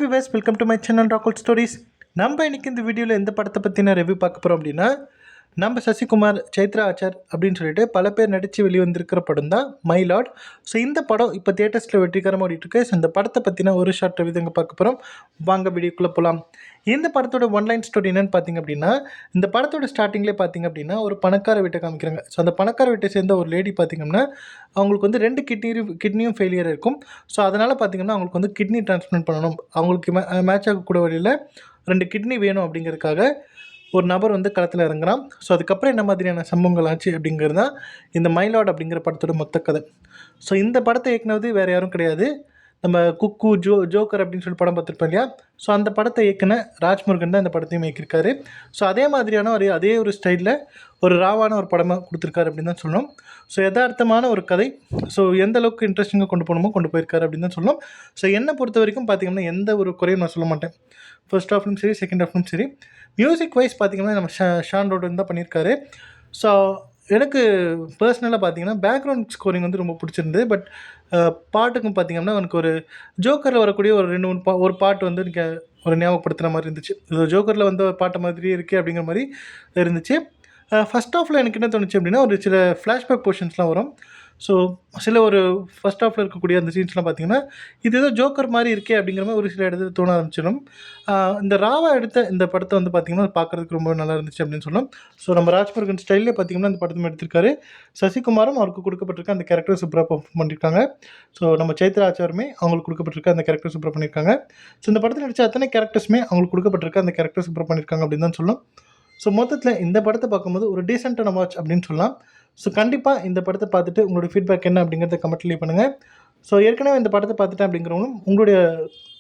Viewers, welcome to my channel ராகுல் stories. நம்ம இன்னைக்கு இந்த வீடியோவில் எந்த படத்தை பற்றின ரிவ்யூ பார்க்க போகிறோம் அப்படின்னா, நம்ம சசிகுமார், சைத்ரா ஆச்சார் அப்படின்னு சொல்லிட்டு பல பேர் நடித்து வெளிவந்திருக்கிற படம் தான் மை லார்ட். ஸோ இந்த படம் இப்போ தியேட்டர்ஸில் வெற்றிகரமாக ஓடிட்டுருக்கு. ஸோ இந்த படத்தை பற்றின ஒரு ஷார்ட் ரிவ்யூ தாங்க பார்க்க போகிறோம். வாங்க வீடியோக்குள்ளே போகலாம். இந்த படத்தோட ஒன்லைன் ஸ்டோரி என்னென்னு பார்த்தீங்க அப்படின்னா, இந்த படத்தோட ஸ்டார்டிங்லேயே பார்த்தீங்க அப்படின்னா ஒரு பணக்கார வீட்டை காமிக்கிறாங்க. ஸோ அந்த பணக்கார வீட்டை சேர்ந்த ஒரு லேடி பார்த்திங்கன்னா, அவங்களுக்கு வந்து 2 கிட்னியும் ஃபெயிலியர் இருக்கும். ஸோ அதனால் பார்த்திங்கன்னா அவங்களுக்கு வந்து கிட்னி டிரான்ஸ்பிளான்ட் பண்ணணும். அவங்களுக்கு மேட்ச் ஆகக்கூடிய வழியில் 2 கிட்னி வேணும் அப்படிங்கிறதுக்காக ஒரு நபர் வந்து களத்தில் இறங்குறான். ஸோ அதுக்கப்புறம் என்ன மாதிரியான சம்பவங்கள் ஆச்சு அப்படிங்கிறது தான் இந்த மை லார்ட் அப்படிங்கிற படத்தோட மொத்த கதை. ஸோ இந்த படத்தை இயக்குனது வேறு யாரும் கிடையாது, நம்ம குக்கு ஜோக்கர் அப்படின்னு சொல்லி படம் பார்த்துருப்போம் இல்லையா. ஸோ அந்த படத்தை இயக்குன ராஜ்முருகன் தான் இந்த படத்தையும் இயக்கியிருக்காரு. ஸோ அதே மாதிரியான அதே ஒரு ஸ்டைலில் ஒரு ராவான ஒரு படமாக கொடுத்துருக்காரு அப்படின்னு தான் சொல்லணும். ஸோ யதார்த்தமான ஒரு கதை. ஸோ எந்த அளவுக்கு இன்ட்ரெஸ்டிங்காக கொண்டு போகணுமோ கொண்டு போயிருக்காரு அப்படின்னு தான் சொல்லணும். ஸோ என்னை பொறுத்த வரைக்கும் பார்த்திங்கன்னா எந்த ஒரு குறையும் நான் சொல்ல மாட்டேன். ஃபர்ஸ்ட் ஹாஃப்லும் சரி, செகண்ட் ஹாஃப்லும் சரி. மியூசிக் வைஸ் பார்த்திங்கன்னா நம்ம ஷான் ரோடன் தான் பண்ணியிருக்காரு. ஸோ எனக்கு பர்சனலாக பார்த்திங்கன்னா பேக்ரவுண்ட் ஸ்கோரிங் வந்து ரொம்ப பிடிச்சிருந்தது. பட் பாட்டுக்கும் பார்த்திங்கன்னா எனக்கு ஒரு ஜோக்கரில் வரக்கூடிய ஒரு 2-3 ஒரு பாட்டு வந்து எனக்கு ஒரு ஞாபகப்படுத்துகிற மாதிரி இருந்துச்சு. இது ஜோக்கரில் வந்த பாட்டு மாதிரியே இருக்குது அப்படிங்கிற மாதிரி இருந்துச்சு. ஃபஸ்ட் ஹாஃபில் எனக்கு என்ன தோணுச்சு அப்படின்னா, ஒரு சில ஃப்ளாஷ்பேக் போர்ஷன்ஸ்லாம் வரும். ஸோ சில ஒரு ஃபஸ்ட் ஹாஃபில் இருக்கக்கூடிய அந்த சீன்ஸ்லாம் பார்த்திங்கன்னா, இது ஏதோ ஜோக்கர் மாதிரி இருக்கே அப்படிங்கிற மாதிரி ஒரு சில இடத்துல தோண ஆரம்பிச்சிடும். இந்த ராவா எடுத்த இந்த படத்தை வந்து பார்த்திங்கன்னா பார்க்குறதுக்கு ரொம்ப நல்லா இருந்துச்சு அப்படின்னு சொல்லலாம். ஸோ நம்ம ராஜ்முருகன் ஸ்டைல்லே பார்த்திங்கன்னா இந்த படத்தை எடுத்திருக்காரு. சசிகுமாரும் அவருக்கு கொடுக்கப்பட்டிருக்க அந்த கேரக்டர் சூப்பராக பர்ஃபார்ம் பண்ணியிருக்காங்க. ஸோ நம்ம சைத்ரா ஆச்சாருமே அவங்களுக்கு கொடுக்கப்பட்டிருக்க அந்த கேரக்டர் சூப்பராக பண்ணியிருக்காங்க. ஸோ இந்த படத்தில் நடித்த அத்தனை கேரக்டர்ஸுமே அவங்களுக்கு கொடுக்கப்பட்டிருக்க அந்த கேரக்டர் சூப்பராக பண்ணியிருக்காங்க அப்படின்னு தான் சொல்லலாம். ஸோ மொத்தத்தில் இந்த படத்தை பார்க்கும்போது ஒரு டீசென்ட்டான வாட்ச் அப்படின்னு சொல்லலாம். ஸோ கண்டிப்பாக இந்த படத்தை பார்த்துட்டு உங்களுடைய ஃபீட்பேக் என்ன அப்படிங்கிறத கமெண்ட் லீவ் பண்ணுங்கள். ஸோ ஏற்கனவே இந்த படத்தை பார்த்துட்டேன் அப்படிங்கிறவங்களும் உங்களுடைய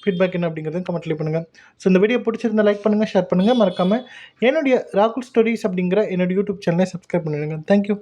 ஃபீட்பேக் என்ன அப்படிங்கிறத கமெண்ட் லீவ் பண்ணுங்கள். ஸோ இந்த வீடியோ பிடிச்சிருந்தால் லைக் பண்ணுங்கள், ஷேர் பண்ணுங்கள். மறக்காமல் என்னுடைய ராகுல் ஸ்டோரிஸ் அப்படிங்கிற என்னுடைய யூடியூப் சேனலை சப்ஸ்கிரைப் பண்ணிடுங்க. தேங்க்யூ.